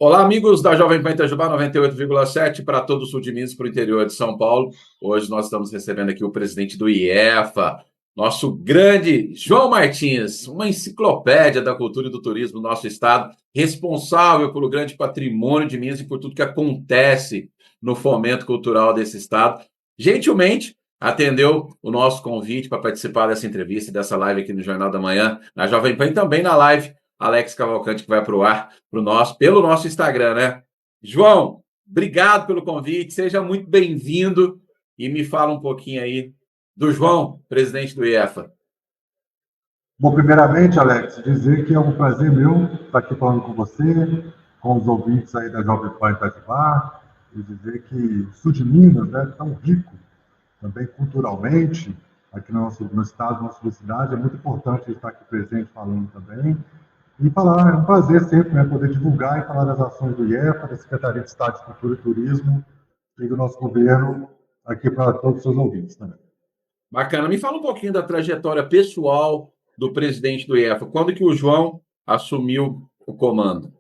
Olá, amigos da Jovem Pan Itajubá 98,7 para todo o sul de Minas, para o interior de São Paulo. Hoje nós estamos recebendo aqui o presidente do IEFA, nosso grande João Martins, uma enciclopédia da cultura e do turismo do nosso estado, responsável pelo grande patrimônio de Minas e por tudo que acontece no fomento cultural desse estado. Gentilmente atendeu o nosso convite para participar dessa entrevista e dessa live aqui no Jornal da Manhã, na Jovem Pan e também na live Alex Cavalcante, que vai para o ar pelo nosso Instagram, né? João, obrigado pelo convite, seja muito bem-vindo e me fala um pouquinho aí do João, presidente do IEFA. Bom, primeiramente, Alex, dizer que é um prazer meu estar aqui falando com você, com os ouvintes aí da Jovem Pan Itajubá, e dizer que o sul de Minas é tão rico, também culturalmente, aqui no estado, na nossa cidade, é muito importante estar aqui presente falando também. E falar, é um prazer sempre, né, poder divulgar e falar das ações do IEFA, da Secretaria de Estado de Cultura e Turismo e do nosso governo aqui para todos os seus ouvintes também. Bacana. Me fala um pouquinho da trajetória pessoal do presidente do IEFA. Quando que o João assumiu o comando?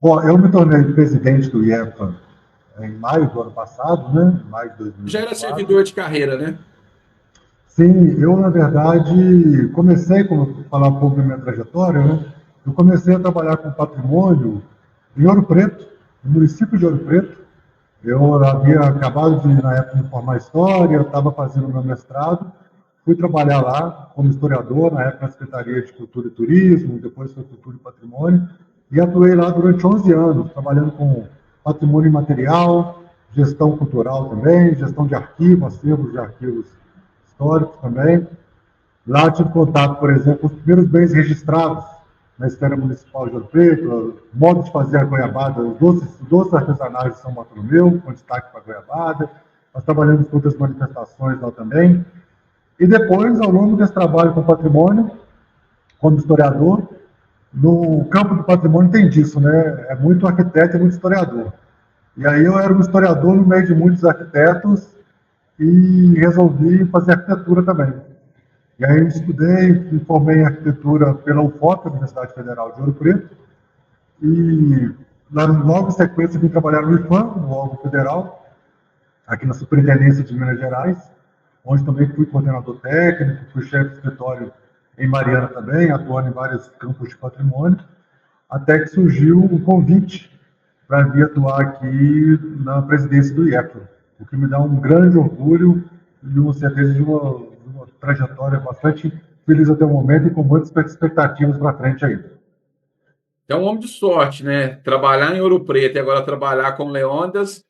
Bom, eu me tornei presidente do IEFA em maio do ano passado, né? Maio de 2024. Já era servidor de carreira, né? Sim, eu, na verdade, comecei, como falar um pouco da minha trajetória, né? Eu comecei a trabalhar com patrimônio em Ouro Preto, no município de Ouro Preto. Eu havia acabado de, na época, me formar História, estava fazendo meu mestrado, fui trabalhar lá como historiador, na época na Secretaria de Cultura e Turismo, depois foi Cultura e Patrimônio, e atuei lá durante 11 anos, trabalhando com patrimônio imaterial, gestão cultural também, gestão de arquivos, acervos de arquivos históricos também. Lá tive contato, por exemplo, com os primeiros bens registrados na esfera municipal de Ouro Preto, modo de fazer a goiabada, os doces artesanais de São Bartolomeu, com destaque para a goiabada. Nós trabalhamos com outras manifestações lá também. E depois, ao longo desse trabalho com patrimônio, como historiador, no campo do patrimônio tem disso, né? É muito arquiteto e muito historiador. E aí eu era um historiador no meio de muitos arquitetos e resolvi fazer arquitetura também. E aí eu estudei, me formei em arquitetura pela UFOP, Universidade Federal de Ouro Preto, e logo em sequência vim trabalhar no IFAM, no órgão federal, aqui na Superintendência de Minas Gerais, onde também fui coordenador técnico, fui chefe de escritório em Mariana também, atuando em vários campos de patrimônio, até que surgiu um convite para vir atuar aqui na presidência do IEFA, o que me dá um grande orgulho e uma certeza de uma trajetória bastante feliz até o momento e com muitas expectativas para frente ainda. É um homem de sorte, né? Trabalhar em Ouro Preto e agora trabalhar com Leônidas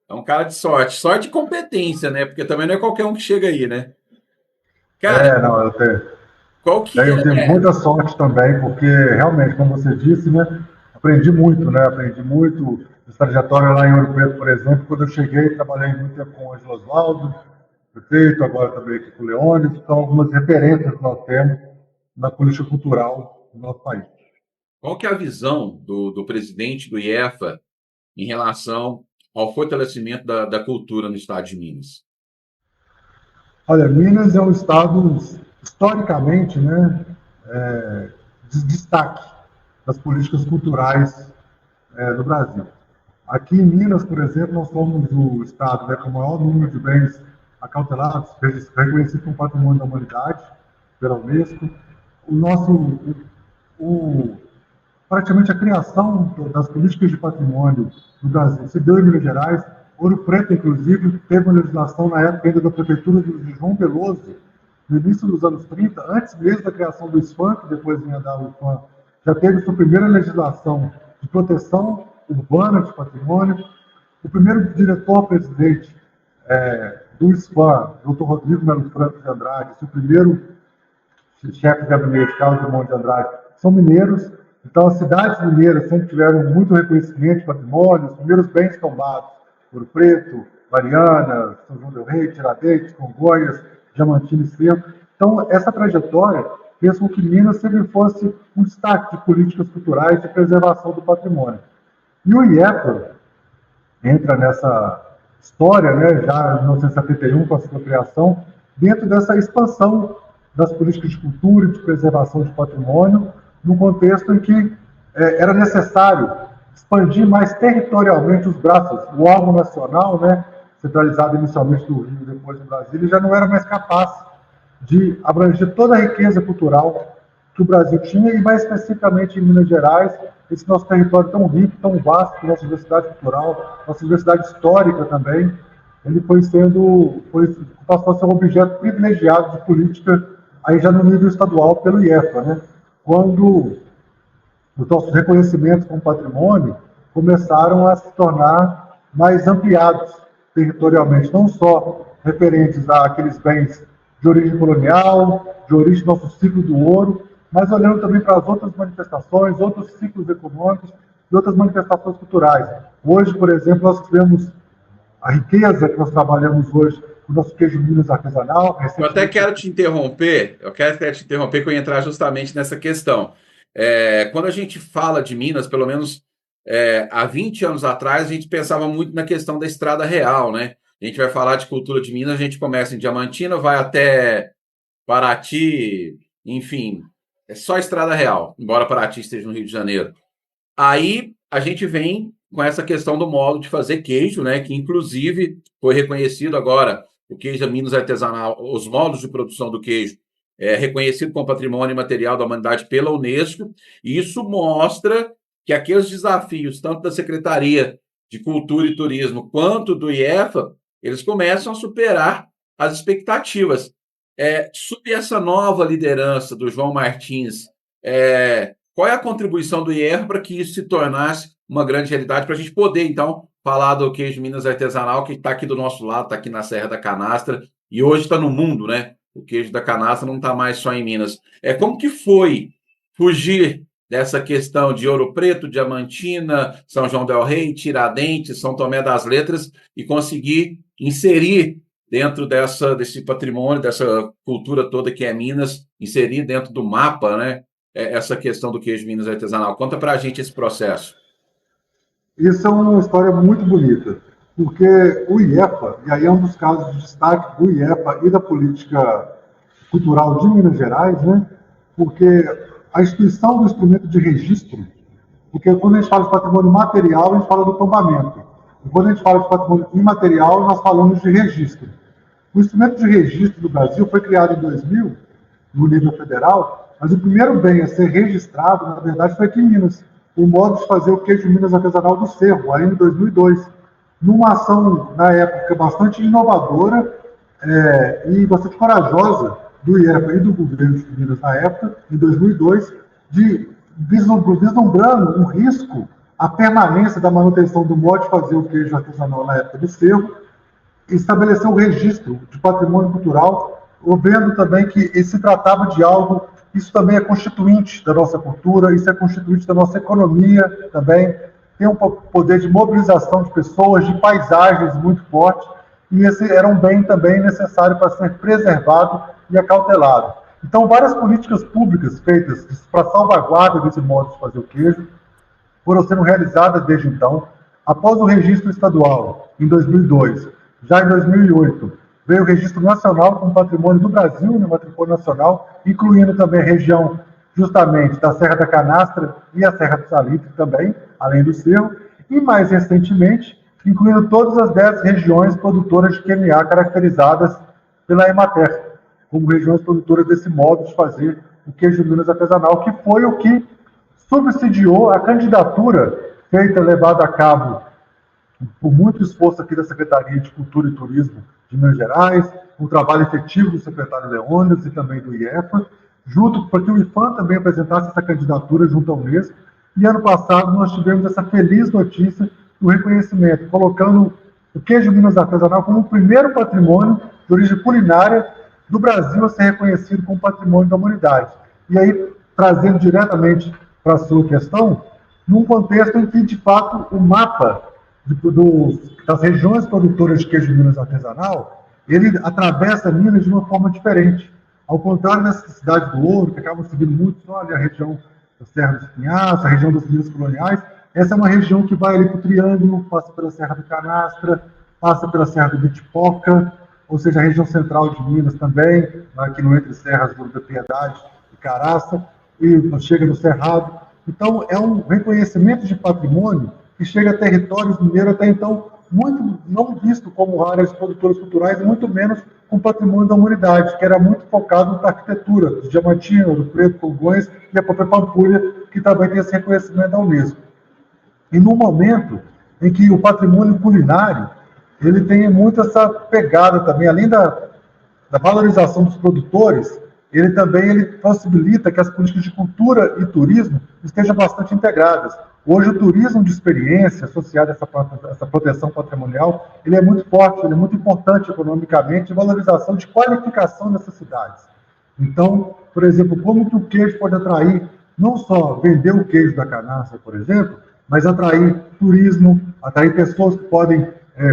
é um cara de sorte. Sorte e competência, né? Porque também não é qualquer um que chega aí, né? Cara, Não, eu qual que tenho é? muita sorte também, porque realmente, como você disse, né, aprendi muito, essa trajetória lá em Ouro Preto, por exemplo. Quando eu cheguei, trabalhei muito tempo com o Ângelo Osvaldo, prefeito, agora também aqui com o Leônidas, então algumas referências que nós temos na política cultural do nosso país. Qual que é a visão do presidente do IEFA em relação ao fortalecimento da cultura no estado de Minas? Olha, Minas é um estado, historicamente, né, de destaque das políticas culturais do Brasil. Aqui em Minas, por exemplo, nós somos o estado, né, com o maior número de bens acautelados, reconhecido como patrimônio da humanidade pela Unesco. O nosso, praticamente a criação das políticas de patrimônio no Brasil se deu em Minas Gerais. Ouro Preto, inclusive, teve uma legislação na época ainda da prefeitura de João Veloso, no início dos anos 30, antes mesmo da criação do ISFAM, que depois vinha dar o IFAM, já teve sua primeira legislação de proteção urbana de patrimônio. O primeiro diretor-presidente do ISFAM, Dr. Rodrigo Melo Franco de Andrade, o primeiro chefe de gabinete, Carlos de Monte de Andrade, são mineiros. Então, as cidades mineiras sempre tiveram muito reconhecimento de patrimônio, os primeiros bens tombados, Ouro Preto, Mariana, São João del Rei, Tiradentes, Congonhas, Diamantino e Cerro. Então, essa trajetória fez com que Minas sempre fosse um destaque de políticas culturais de preservação do patrimônio. E o IEFA entra nessa história, né, já em 1971, com a sua criação, dentro dessa expansão das políticas de cultura e de preservação de patrimônio, num contexto em que era necessário expandir mais territorialmente os braços. O órgão nacional, né, centralizado inicialmente no Rio e depois em Brasília, já não era mais capaz de abranger toda a riqueza cultural que o Brasil tinha, e mais especificamente em Minas Gerais, esse nosso território tão rico, tão vasto, nossa diversidade cultural, nossa diversidade histórica também, ele passou a ser um objeto privilegiado de política, aí já no nível estadual, pelo IEFA, né? Quando os nossos reconhecimentos como patrimônio começaram a se tornar mais ampliados territorialmente, não só referentes àqueles bens de origem colonial, de origem do nosso ciclo do ouro, mas olhando também para as outras manifestações, outros ciclos econômicos e outras manifestações culturais. Hoje, por exemplo, nós tivemos a riqueza que nós trabalhamos hoje, o nosso queijo Minas artesanal. Eu até quero te interromper, que eu ia entrar justamente nessa questão. Quando a gente fala de Minas, pelo menos há 20 anos atrás, a gente pensava muito na questão da Estrada Real, né? A gente vai falar de cultura de Minas, a gente começa em Diamantina, vai até Paraty, enfim, é só Estrada Real, embora Paraty esteja no Rio de Janeiro. Aí a gente vem com essa questão do modo de fazer queijo, né? Que inclusive foi reconhecido agora, o queijo Minas artesanal, os modos de produção do queijo é reconhecido como patrimônio imaterial da humanidade pela Unesco, e isso mostra que aqueles desafios, tanto da Secretaria de Cultura e Turismo quanto do IEFA, eles começam a superar as expectativas. Sob essa nova liderança do João Martins, qual é a contribuição do IEFA para que isso se tornasse uma grande realidade, para a gente poder, então, falar do queijo Minas artesanal, que está aqui do nosso lado, está aqui na Serra da Canastra, e hoje está no mundo, né? O queijo da canastra não está mais só em Minas. Como que foi fugir dessa questão de Ouro Preto, Diamantina, São João del Rei, Tiradentes, São Tomé das Letras, e conseguir inserir dentro desse patrimônio, dessa cultura toda que é Minas, inserir dentro do mapa, né? Essa questão do queijo Minas artesanal. Conta para a gente esse processo. Isso é uma história muito bonita, porque o IEFA, e aí é um dos casos de destaque do IEFA e da política cultural de Minas Gerais, né? Porque a instituição do instrumento de registro, porque quando a gente fala de patrimônio material, a gente fala do tombamento. E quando a gente fala de patrimônio imaterial, nós falamos de registro. O instrumento de registro do Brasil foi criado em 2000, no nível federal, mas o primeiro bem a ser registrado, na verdade, foi aqui em Minas. O modo de fazer o queijo Minas artesanal do Cerro, ainda em 2002. Numa ação, na época, bastante inovadora e bastante corajosa do IEFA e do governo de Minas na época, em 2002, de vislumbrando um risco à permanência da manutenção do modo de fazer o queijo artesanal na época do Cerro, estabeleceu o registro de patrimônio cultural, vendo também que se tratava de algo, isso também é constituinte da nossa cultura, isso é constituinte da nossa economia também, tem um poder de mobilização de pessoas, de paisagens muito forte, e esse era um bem também necessário para ser preservado e acautelado. Então, várias políticas públicas feitas para salvaguarda desse modo de fazer o queijo foram sendo realizadas desde então. Após o registro estadual, em 2002, já em 2008, veio o registro nacional como patrimônio do Brasil, no patrimônio nacional, incluindo também a região justamente da Serra da Canastra e a Serra do Salitre também, além do Cerro, e mais recentemente, incluindo todas as 10 regiões produtoras de QMA caracterizadas pela Emater, como regiões produtoras desse modo de fazer o queijo Minas artesanal, que foi o que subsidiou a candidatura levada a cabo por muito esforço aqui da Secretaria de Cultura e Turismo de Minas Gerais, um trabalho efetivo do secretário Leônidas e também do IEFA, junto para que o IFAM também apresentasse essa candidatura junto ao Unesco. E ano passado nós tivemos essa feliz notícia do reconhecimento, colocando o queijo Minas artesanal como o primeiro patrimônio de origem culinária do Brasil a ser reconhecido como patrimônio da humanidade. E aí, trazendo diretamente para a sua questão, num contexto em que, de fato, o mapa das regiões produtoras de queijo Minas artesanal, ele atravessa Minas de uma forma diferente. Ao contrário das cidades do ouro, que acabam seguindo muito só ali a região da Serra dos Pinhais, a região das Minas Coloniais, essa é uma região que vai ali para o Triângulo, passa pela Serra do Canastra, passa pela Serra do Bitipoca, ou seja, a região central de Minas também, aqui no Entre Serras do Piedade e Caraça, e chega no Cerrado. Então, é um reconhecimento de patrimônio que chega a territórios mineiros até então muito não visto como áreas produtoras culturais, e muito menos com patrimônio da humanidade, que era muito focado na arquitetura, do Diamantino, do Preto, Congonhas e a própria Pampulha, que também tem esse reconhecimento da Unesco. E no momento em que o patrimônio culinário ele tem muito essa pegada também, além da valorização dos produtores, ele possibilita que as políticas de cultura e turismo estejam bastante integradas. Hoje, o turismo de experiência associado a essa proteção patrimonial, ele é muito forte, ele é muito importante economicamente, e valorização de qualificação dessas cidades. Então, por exemplo, como que o queijo pode atrair, não só vender o queijo da canastra, por exemplo, mas atrair turismo, atrair pessoas que podem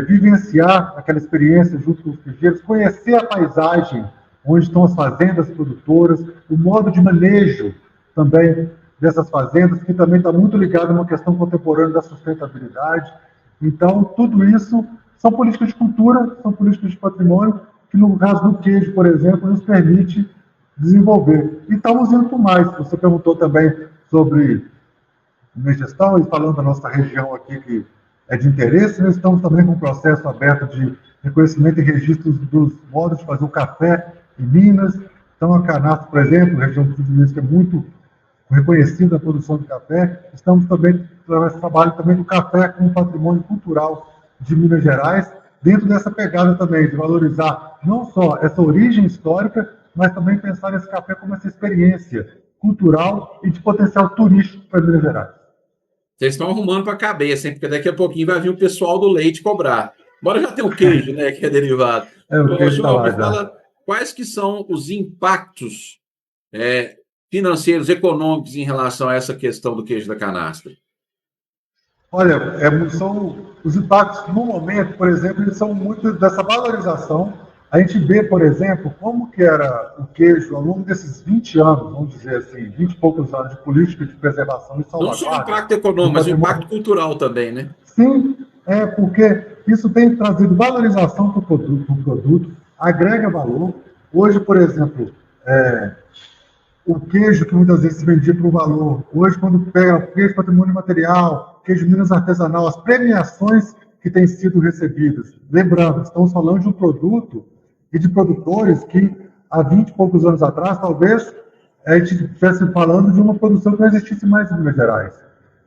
vivenciar aquela experiência junto com os queijeiros, conhecer a paisagem onde estão as fazendas produtoras, o modo de manejo também dessas fazendas, que também está muito ligado a uma questão contemporânea da sustentabilidade. Então, tudo isso são políticas de cultura, são políticas de patrimônio, que no caso do queijo, por exemplo, nos permite desenvolver. E estamos indo por mais. Você perguntou também sobre minha gestão, e falando da nossa região aqui, que é de interesse, nós estamos também com um processo aberto de reconhecimento e registros dos modos de fazer o café em Minas. Então, a Canastra, por exemplo, a região do Sul de Minas, que é muito reconhecida a produção de café. Estamos também nesse trabalho também do café como patrimônio cultural de Minas Gerais, dentro dessa pegada também de valorizar não só essa origem histórica, mas também pensar nesse café como essa experiência cultural e de potencial turístico para Minas Gerais. Vocês estão arrumando para a cabeça, hein? Porque daqui a pouquinho vai vir o pessoal do leite cobrar. Embora já tenha o queijo, né? Que é derivado. O Ô, queijo está João, lá me já. fala quais que são os impactos financeiros, econômicos em relação a essa questão do queijo da canastra? Olha, são os impactos no momento, por exemplo, eles são muito dessa valorização. A gente vê, por exemplo, como que era o queijo ao longo desses 20 anos, vamos dizer assim, 20 e poucos anos de política de preservação e Não só o salvaguarda impacto do econômico, mas o impacto patrimônio. cultural também, né? Sim, porque isso tem trazido valorização para o produto, agrega valor. Hoje, por exemplo, o queijo que muitas vezes se vendia por um valor, hoje quando pega queijo patrimônio material, queijo Minas artesanal, as premiações que têm sido recebidas. Lembrando, estamos falando de um produto e de produtores que há 20 e poucos anos atrás, talvez a gente estivesse falando de uma produção que não existisse mais em Minas Gerais,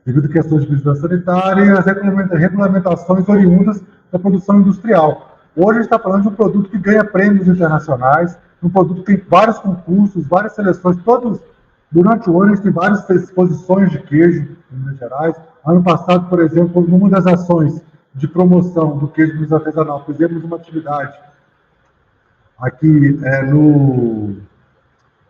devido a questões de vigilância sanitária e as regulamentações oriundas da produção industrial. Hoje a gente está falando de um produto que ganha prêmios internacionais, um produto que tem vários concursos, várias seleções, todos durante o ano a gente tem várias exposições de queijo em Minas Gerais. Ano passado, por exemplo, numa das ações de promoção do queijo Minas artesanal, fizemos uma atividade aqui no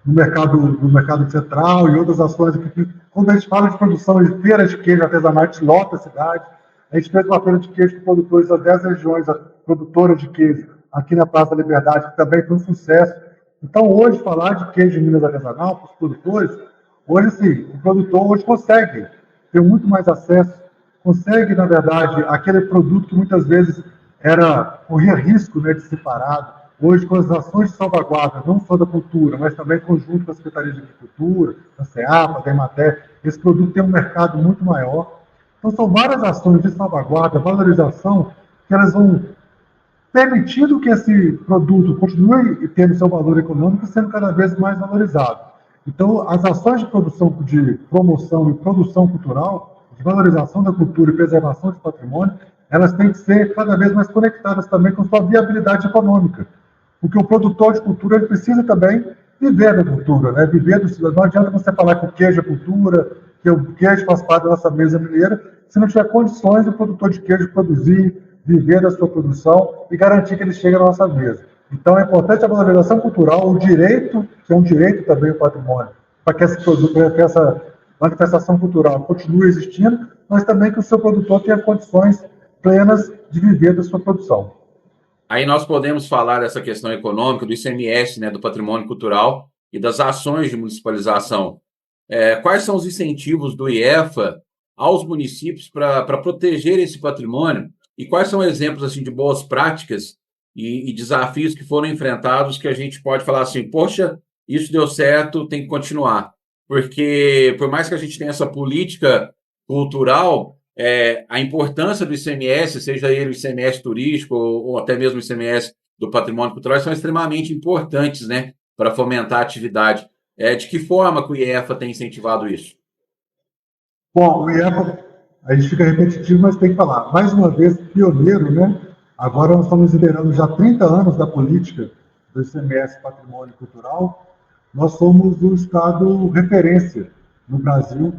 mercado central e outras ações aqui. Quando a gente fala de produção de feira de queijo artesanal, a gente lota a cidade. A gente fez uma feira de queijo com produtores das 10 regiões produtoras de queijo aqui na Praça da Liberdade, que também foi um sucesso. Então, hoje, falar de queijo de Minas artesanal para os produtores, hoje sim, o produtor hoje consegue ter muito mais acesso, consegue, na verdade, aquele produto que muitas vezes corria risco, né, de ser parado. Hoje, com as ações de salvaguarda, não só da cultura, mas também conjunto com a Secretaria de Agricultura, da SEAPA, da Emater, esse produto tem um mercado muito maior. Então, são várias ações de salvaguarda, valorização, que elas vão permitindo que esse produto continue tendo seu valor econômico, sendo cada vez mais valorizado. Então, as ações de produção, de promoção e produção cultural, de valorização da cultura e preservação de patrimônio, elas têm que ser cada vez mais conectadas também com sua viabilidade econômica. Porque o produtor de cultura ele precisa também viver da cultura, né? Viver do. Não adianta você falar que o queijo é cultura, que o queijo faz parte da nossa mesa mineira, se não tiver condições do produtor de queijo produzir, viver da sua produção e garantir que ele chegue à nossa mesa. Então é importante a valorização cultural, o direito, que é um direito também o patrimônio, para que esse produto, para que essa manifestação cultural continue existindo, mas também que o seu produtor tenha condições plenas de viver da sua produção. Aí nós podemos falar dessa questão econômica, do ICMS, né, do patrimônio cultural e das ações de municipalização. Quais são os incentivos do IEFA aos municípios para proteger esse patrimônio e quais são exemplos assim, de boas práticas e desafios que foram enfrentados que a gente pode falar assim, poxa, isso deu certo, tem que continuar. porque por mais que a gente tenha essa política cultural, a importância do ICMS, seja ele o ICMS turístico ou até mesmo o ICMS do patrimônio cultural, são extremamente importantes, né, para fomentar a atividade. De que forma que o IEFA tem incentivado isso? Bom, o IEFA, a gente fica repetitivo, mas tem que falar. Mais uma vez, pioneiro, né? Agora nós estamos liderando já 30 anos da política do ICMS Patrimônio Cultural. Nós somos o estado referência no Brasil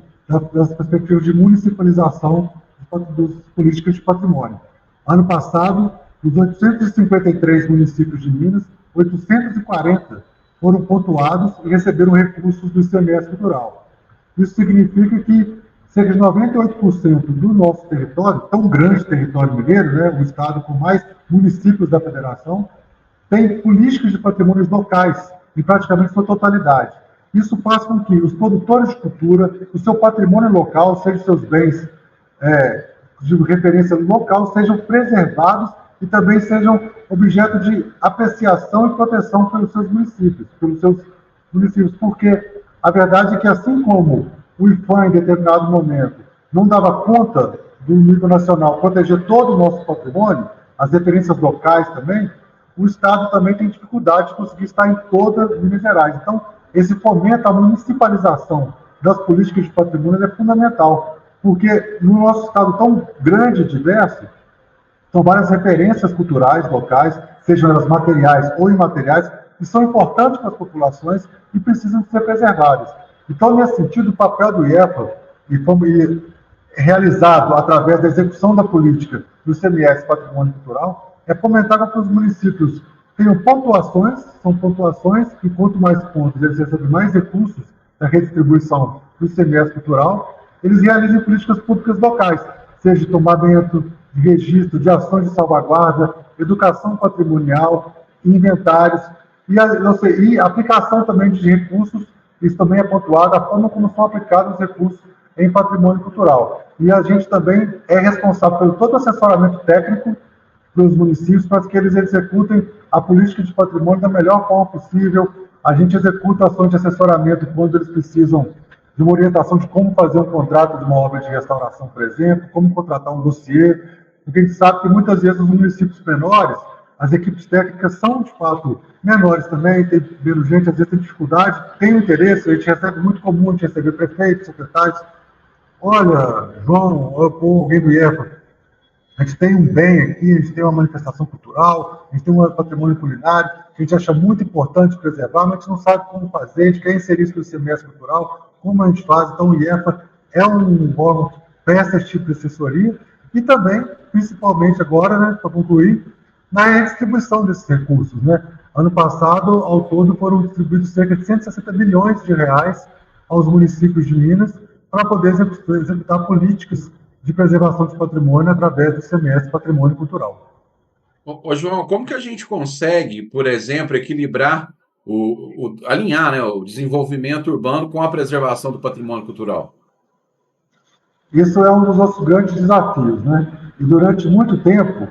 das perspectivas de municipalização das políticas de patrimônio. Ano passado, dos 853 municípios de Minas, 840 foram pontuados e receberam recursos do ICMS Cultural. Isso significa que cerca de 98% do nosso território, tão grande território mineiro, né, o estado com mais municípios da federação, tem políticas de patrimônios locais, em praticamente sua totalidade. Isso faz com que os produtores de cultura, o seu patrimônio local, seja seus bens de referência local, sejam preservados e também sejam objeto de apreciação e proteção pelos seus municípios, porque a verdade é que, assim como o IFAM, em determinado momento, não dava conta do nível nacional proteger todo o nosso patrimônio, as referências locais também, o Estado também tem dificuldade de conseguir estar em todas Minas Gerais. Então, esse fomento à municipalização das políticas de patrimônio é fundamental, porque no nosso Estado tão grande e diverso, são várias referências culturais locais, sejam elas materiais ou imateriais, que são importantes para as populações e precisam ser preservadas. Então, nesse sentido, o papel do IEFA, realizado através da execução da política do ICMS Patrimônio Cultural, é fomentar que os municípios tenham pontuações, são pontuações, e quanto mais pontos eles recebem mais recursos da redistribuição do ICMS Cultural, eles realizem políticas públicas locais, seja de tombamento, de registro, de ações de salvaguarda, educação patrimonial, inventários, e a aplicação também de recursos, isso também é pontuado, a forma como são aplicados os recursos em patrimônio cultural. E a gente também é responsável pelo todo o assessoramento técnico dos municípios para que eles executem a política de patrimônio da melhor forma possível. A gente executa ações de assessoramento quando eles precisam de uma orientação de como fazer um contrato de uma obra de restauração, por exemplo, como contratar um dossiê, porque a gente sabe que muitas vezes os municípios menores, as equipes técnicas são, de fato, menores também, tem menos gente, às vezes tem dificuldade, tem interesse, a gente recebe muito comum, a gente receber prefeitos, secretários. Olha, João, alguém do IEFA, a gente tem um bem aqui, a gente tem uma manifestação cultural, a gente tem um patrimônio culinário, que a gente acha muito importante preservar, mas a gente não sabe como fazer, a gente quer inserir isso no semestre cultural, como a gente faz. Então, o IEFA é um órgão que presta esse tipo de assessoria e também, principalmente agora, né, para concluir, na redistribuição desses recursos. Né? Ano passado, ao todo, foram distribuídos cerca de 160 milhões de reais aos municípios de Minas para poder executar políticas de preservação de patrimônio através do semestre Patrimônio Cultural. Ô, João, como que a gente consegue, por exemplo, equilibrar, alinhar, né, o desenvolvimento urbano com a preservação do patrimônio cultural? Isso é um dos nossos grandes desafios, né? E durante muito tempo,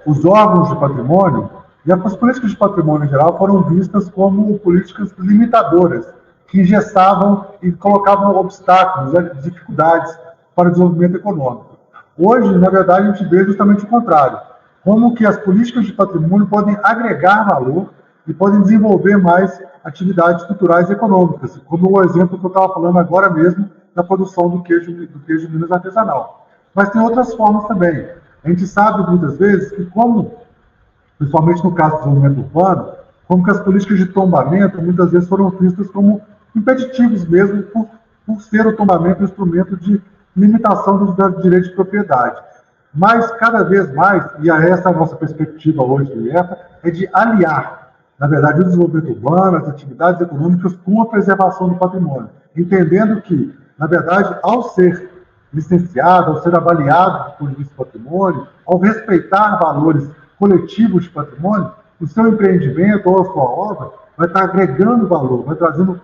os órgãos de patrimônio e as políticas de patrimônio em geral foram vistas como políticas limitadoras, que engessavam e colocavam obstáculos, dificuldades para o desenvolvimento econômico. Hoje, na verdade, a gente vê justamente o contrário. Como que as políticas de patrimônio podem agregar valor e podem desenvolver mais atividades culturais e econômicas, como o exemplo que eu estava falando agora mesmo da produção do queijo Minas artesanal. Mas tem outras formas também. A gente sabe muitas vezes que principalmente no caso do desenvolvimento urbano, como que as políticas de tombamento muitas vezes foram vistas como impeditivos mesmo por ser o tombamento um instrumento de limitação dos direitos de propriedade. Mas, cada vez mais, e essa é a nossa perspectiva hoje do IEFA, é de aliar, na verdade, o desenvolvimento urbano, as atividades econômicas com a preservação do patrimônio, entendendo que, na verdade, ao ser licenciado, ao ser avaliado do ponto de vista do patrimônio, ao respeitar valores coletivos de patrimônio, o seu empreendimento ou a sua obra vai estar agregando valor, vai trazendo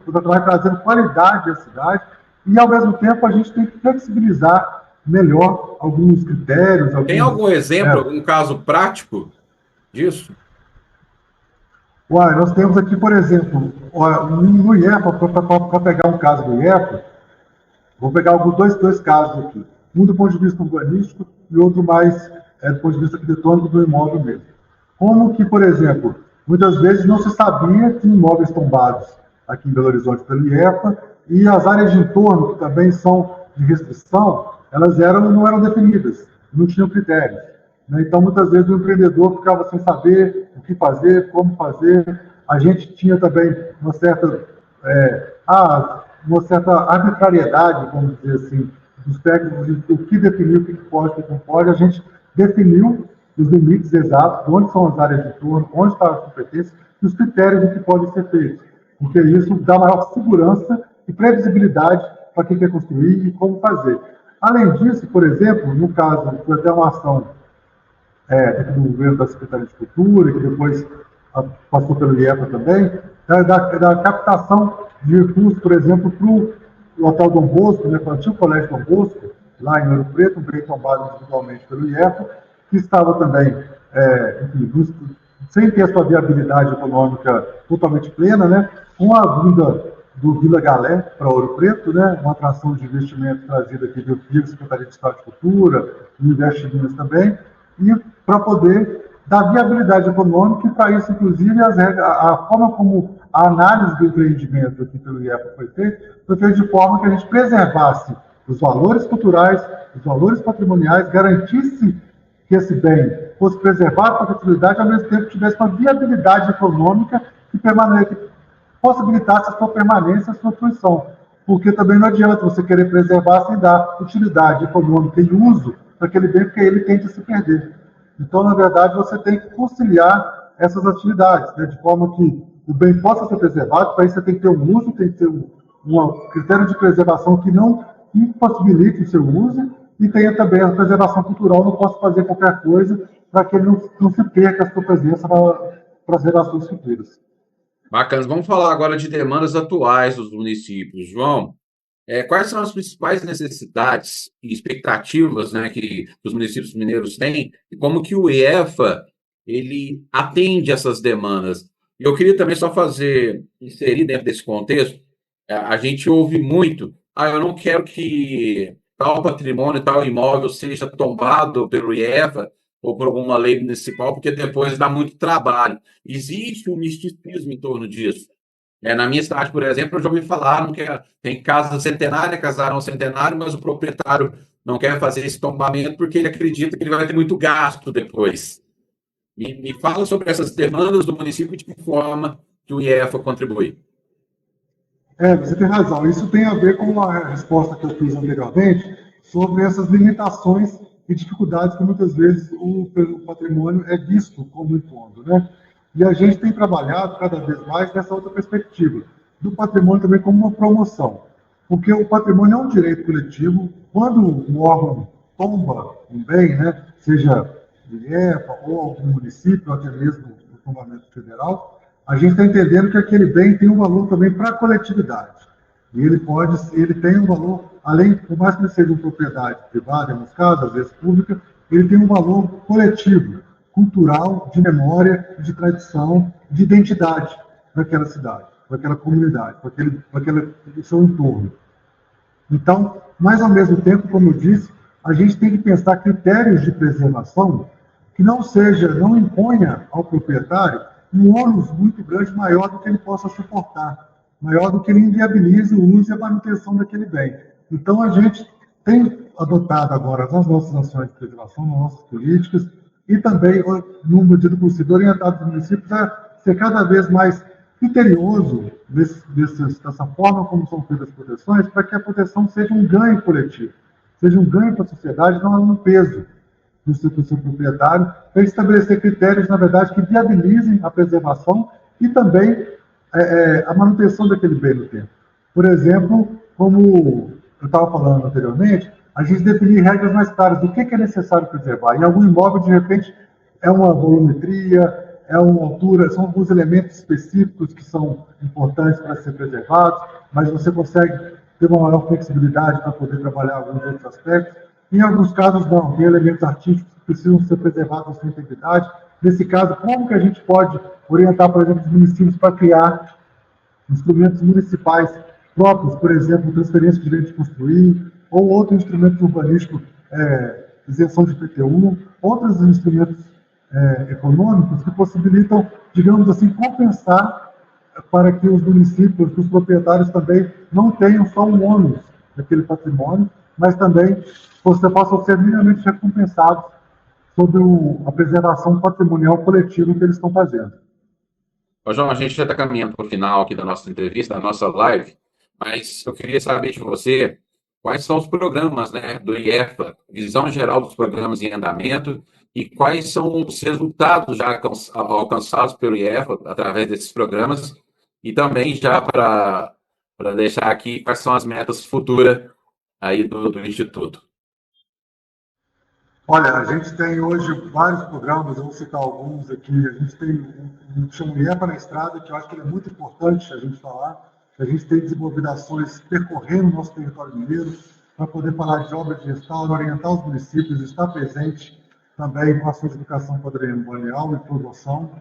qualidade à cidade e, ao mesmo tempo, a gente tem que flexibilizar melhor alguns critérios. Tem algum exemplo, algum caso prático disso? Uai, nós temos aqui, por exemplo, no IEPA, para pegar um caso do IEPA, vou pegar dois casos aqui. Um do ponto de vista urbanístico e outro mais do ponto de vista arquitetônico do imóvel mesmo. Como que, por exemplo, muitas vezes não se sabia que imóveis tombados aqui em Belo Horizonte pelo IEPA e as áreas de entorno, que também são de restrição, elas não eram definidas, não tinham critérios. Né? Então, muitas vezes, o empreendedor ficava sem saber o que fazer, como fazer. A gente tinha também uma certa arbitrariedade, vamos dizer assim, dos técnicos, do que definiu, o que pode, o que não pode. A gente definiu os limites exatos, onde são as áreas de turno, onde estão as competências e os critérios do que pode ser feito. Porque isso dá maior segurança e previsibilidade para quem quer construir e como fazer. Além disso, por exemplo, no caso, foi até uma ação do governo da Secretaria de Cultura, que depois passou pelo IEPA também, da captação de recursos, por exemplo, para o Hotel Dom Bosco, né, para o antigo Colégio Dom Bosco, lá em Ouro Preto, um bem tombado individualmente pelo IEPA, que estava também, enfim, sem ter a sua viabilidade econômica totalmente plena, né, com a vinda do Vila Galé para Ouro Preto, né, uma atração de investimento trazida aqui do FIG, Secretaria de Estado de Cultura, e Investe Minas também, e para poder dar viabilidade econômica, e para isso, inclusive, a forma como a análise do empreendimento aqui pelo IEPA foi feita de forma que a gente preservasse os valores culturais, os valores patrimoniais, garantisse que esse bem fosse preservado com a facilidade, ao mesmo tempo tivesse uma viabilidade econômica que possibilitasse a sua permanência, a sua fruição. Porque também não adianta você querer preservar sem dar utilidade econômica e uso para aquele bem, porque ele tende a se perder. Então, na verdade, você tem que conciliar essas atividades, né, de forma que o bem possa ser preservado. Para isso você tem que ter um uso, tem que ter um critério de preservação que não impossibilite o seu uso, e tenha também a preservação cultural, não posso fazer qualquer coisa para que ele não se perca a sua presença para as gerações futuras. Bacana. Vamos falar agora de demandas atuais dos municípios. João, quais são as principais necessidades e expectativas, né, que os municípios mineiros têm, e como que o IEFA ele atende essas demandas? E eu queria também só inserir dentro desse contexto, a gente ouve muito, eu não quero que tal patrimônio, tal imóvel seja tombado pelo IEFA ou por alguma lei municipal, porque depois dá muito trabalho. Existe um misticismo em torno disso. Na minha cidade, por exemplo, eu já ouvi falar que tem casa centenária, casarão centenário, mas o proprietário não quer fazer esse tombamento porque ele acredita que ele vai ter muito gasto depois. Me fala sobre essas demandas do município e de que forma que o IEFA contribui. Você tem razão. Isso tem a ver com a resposta que eu fiz anteriormente sobre essas limitações e dificuldades que muitas vezes o patrimônio é visto como impondo, né? E a gente tem trabalhado cada vez mais nessa outra perspectiva, do patrimônio também como uma promoção. Porque o patrimônio é um direito coletivo. Quando um órgão tomba um bem, né, seja do IEPA ou algum município, ou até mesmo o tombamento federal, a gente está entendendo que aquele bem tem um valor também para a coletividade. E ele tem um valor, além, por mais que ele seja uma propriedade privada, em alguns casos, às vezes pública, ele tem um valor coletivo, cultural, de memória, de tradição, de identidade para aquela cidade, para aquela comunidade, para aquele seu entorno. Então, mas ao mesmo tempo, como eu disse, a gente tem que pensar critérios de preservação que não imponha ao proprietário um ônus muito grande, maior do que ele possa suportar, maior do que ele inviabilize o uso e a manutenção daquele bem. Então, a gente tem adotado agora nas nossas ações de preservação, nas nossas políticas, e também, no medida possível, orientado os municípios a ser cada vez mais criterioso dessa forma como são feitas as proteções, para que a proteção seja um ganho coletivo, seja um ganho para a sociedade, não um peso do seu proprietário, para estabelecer critérios, na verdade, que viabilizem a preservação e também a manutenção daquele bem no tempo. Por exemplo, como eu estava falando anteriormente, a gente definir regras mais claras do que é necessário preservar. Em algum imóvel, de repente, é uma volumetria, é uma altura, são alguns elementos específicos que são importantes para ser preservados, mas você consegue ter uma maior flexibilidade para poder trabalhar alguns outros aspectos. Em alguns casos, não, tem elementos artísticos que precisam ser preservados na sua integridade, Nesse caso, como que a gente pode orientar, por exemplo, os municípios para criar instrumentos municipais próprios, por exemplo, transferência de direito de construir, ou outros instrumentos urbanísticos, isenção de IPTU, outros instrumentos econômicos que possibilitam, digamos assim, compensar para que os municípios, que os proprietários também não tenham só um ônus daquele patrimônio, mas também possam ser minimamente recompensados sobre a preservação patrimonial coletiva que eles estão fazendo. Ô, João, a gente já está caminhando para o final aqui da nossa entrevista, da nossa live, mas eu queria saber de você quais são os programas, né, do IEFA, visão geral dos programas em andamento e quais são os resultados já alcançados pelo IEFA através desses programas e também já para deixar aqui quais são as metas futuras aí do Instituto. Olha, a gente tem hoje vários programas, eu vou citar alguns aqui. A gente tem um que chama IEPA na Estrada, que eu acho que é muito importante a gente falar. A gente tem desenvolvido ações percorrendo o nosso território mineiro para poder falar de obras de restauro, orientar os municípios, estar presente também com ações de educação patrimonial e promoção.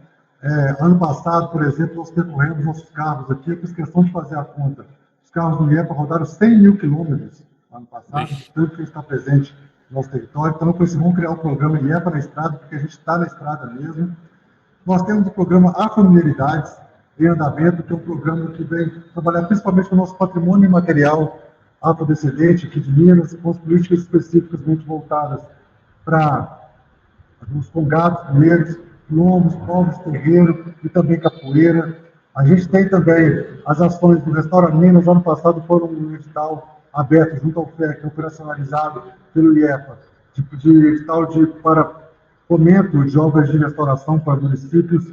Ano passado, por exemplo, nós percorremos nossos carros aqui, eu fiz questão de fazer a conta. Os carros do IEPA rodaram 100 mil quilômetros ano passado, tanto que está presente no nosso território. Então, por isso, vamos criar um programa IEPA na Estrada, porque a gente está na estrada mesmo. Nós temos o programa Afamiliaridades em Andamento, que é um programa que vem trabalhar principalmente com o nosso patrimônio imaterial afrodescendente aqui de Minas, com as políticas especificamente voltadas para os congados primeiros, lombos, povos, terreiro e também capoeira. A gente tem também as ações do Restaura Minas. Ano passado foram um edital aberto junto ao FEC, operacionalizado pelo IEPA, de edital para fomento de obras de restauração para municípios.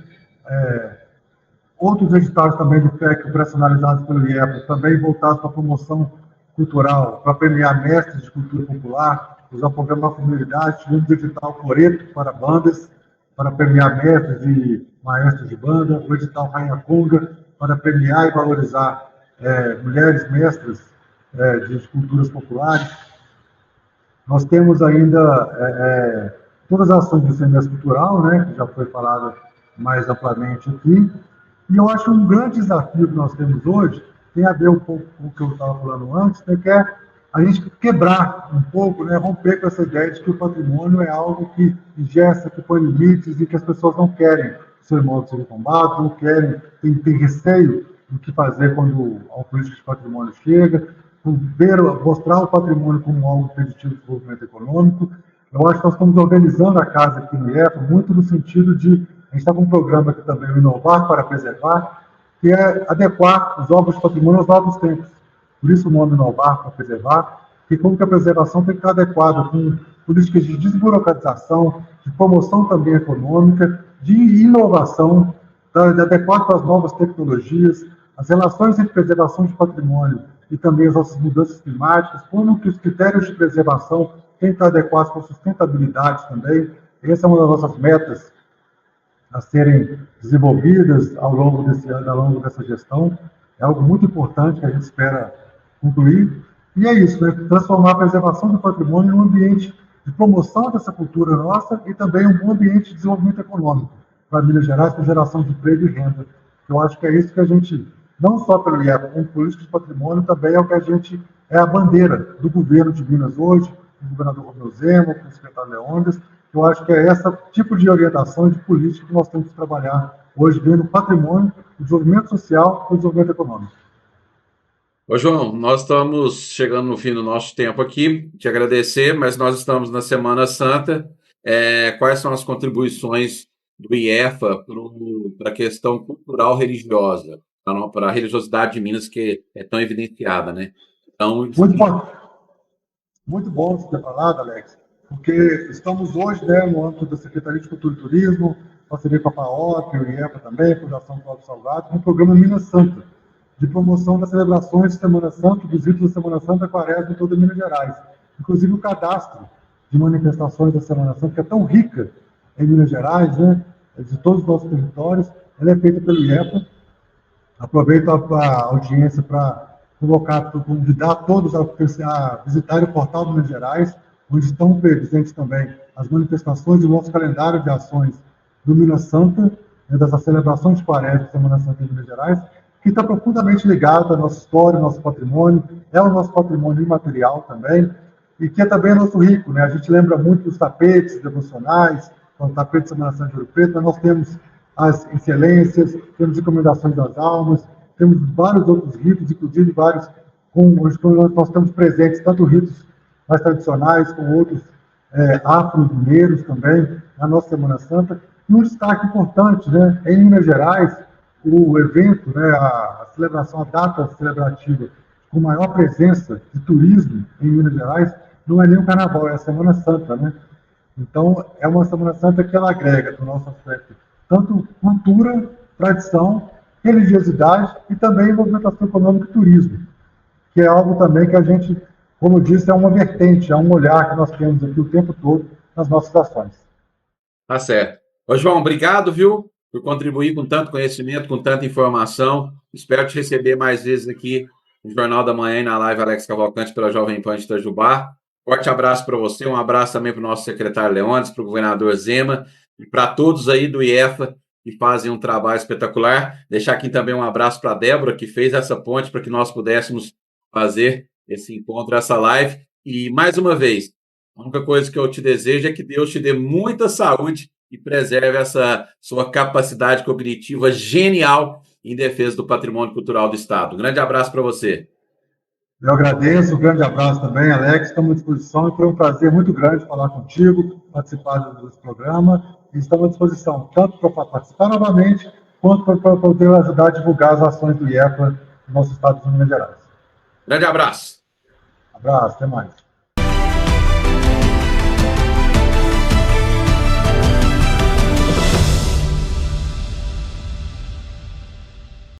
Outros editais também do FEC, operacionalizados pelo IEPA, também voltados para a promoção cultural, para premiar mestres de cultura popular, usar o programa Comunidade. Tivemos o edital Coreto para bandas, para premiar mestres e maestros de banda, o edital Rainha Conga, para premiar e valorizar mulheres mestras de culturas populares. Nós temos ainda todas as ações do semestre cultural, né, que já foi falado mais amplamente aqui. E eu acho um grande desafio que nós temos hoje, tem a ver um pouco com o que eu estava falando antes, né, que é a gente quebrar um pouco, né, romper com essa ideia de que o patrimônio é algo que ingessa, que põe limites e que as pessoas não querem que seu imóvel seja tombado, não querem, tem receio do que fazer quando a política de patrimônio chega, mostrar o patrimônio como algo preditivo de desenvolvimento econômico. Eu acho que nós estamos organizando a casa aqui no IEPA muito no sentido de, a gente está com um programa aqui também, o Inovar para Preservar, que é adequar os órgãos de patrimônio aos novos tempos. Por isso o nome Inovar para Preservar, que como que a preservação tem que estar adequada com políticas de desburocratização, de promoção também econômica, de inovação, adequado para as novas tecnologias, as relações entre preservação de patrimônio e também as nossas mudanças climáticas, como que os critérios de preservação têm que estar adequados com a sustentabilidade também. Essa é uma das nossas metas a serem desenvolvidas ao longo desse ano, ao longo dessa gestão. É algo muito importante que a gente espera concluir. E é isso, né? Transformar a preservação do patrimônio num ambiente de promoção dessa cultura nossa e também um bom ambiente de desenvolvimento econômico para Minas Gerais, para geração de emprego e renda. Eu acho que é isso que a gente, não só pelo IEPA, como política de patrimônio, também é o que a gente, é a bandeira do governo de Minas hoje, do governador Romeu Zema, do secretário Leônidas. Eu acho que é esse tipo de orientação e de política que nós temos que trabalhar hoje, vendo o patrimônio, o desenvolvimento social e o desenvolvimento econômico. Ô, João, nós estamos chegando no fim do nosso tempo aqui, te agradecer, mas nós estamos na Semana Santa. Quais são as contribuições do IEFA para a questão cultural religiosa, para a religiosidade de Minas, que é tão evidenciada, né? Então, muito bom você ter falado, Alex, porque estamos hoje, né, no âmbito da Secretaria de Cultura e Turismo, parceria com a PAOC, o IEPA também, a Fundação Cláudio Salgado, no programa Minas Santa, de promoção das celebrações de Semana Santa, dos ritos da Semana Santa, Quaresma em toda Minas Gerais. Inclusive o cadastro de manifestações da Semana Santa, que é tão rica em Minas Gerais, né, de todos os nossos territórios, ela é feita pelo IEPA. Aproveito a audiência para convidar todos a visitarem o portal do Minas Gerais, onde estão presentes também as manifestações e o nosso calendário de ações do Minas Santa, né, dessa celebração de Quaresma, Semana Santa de Minas Gerais, que está profundamente ligado à nossa história, ao nosso patrimônio, é o nosso patrimônio imaterial também, e que é também nosso rico, né? A gente lembra muito dos tapetes devocionais, o tapete de Semana Santa de Ouro Preto, mas nós temos as excelências, temos encomendações das almas, temos vários outros ritos, inclusive vários, hoje nós estamos presentes, tanto ritos mais tradicionais, como outros afro-mineiros também, na nossa Semana Santa. E um destaque importante, né, em Minas Gerais, o evento, né, a celebração, a data celebrativa com maior presença de turismo em Minas Gerais, não é nem o Carnaval, é a Semana Santa, né? Então, é uma Semana Santa que ela agrega, do nosso aspecto, tanto cultura, tradição, religiosidade e também movimentação econômica e turismo, que é algo também que a gente, como eu disse, é uma vertente, é um olhar que nós temos aqui o tempo todo nas nossas ações. Tá certo. Ô, João, obrigado, viu, por contribuir com tanto conhecimento, com tanta informação. Espero te receber mais vezes aqui no Jornal da Manhã e na live Alex Cavalcante pela Jovem Pan de Itajubá. Forte abraço para você, um abraço também para o nosso secretário Leônidas, para o governador Zema e para todos aí do IEFA que fazem um trabalho espetacular. Deixar aqui também um abraço para a Débora, que fez essa ponte para que nós pudéssemos fazer esse encontro, essa live. E, mais uma vez, a única coisa que eu te desejo é que Deus te dê muita saúde e preserve essa sua capacidade cognitiva genial em defesa do patrimônio cultural do Estado. Um grande abraço para você. Eu agradeço, um grande abraço também, Alex, estamos à disposição e foi um prazer muito grande falar contigo, participar desse programa e estamos à disposição tanto para participar novamente, quanto para poder ajudar a divulgar as ações do IEPA no nosso estado de Minas Gerais. Grande abraço. Abraço, até mais.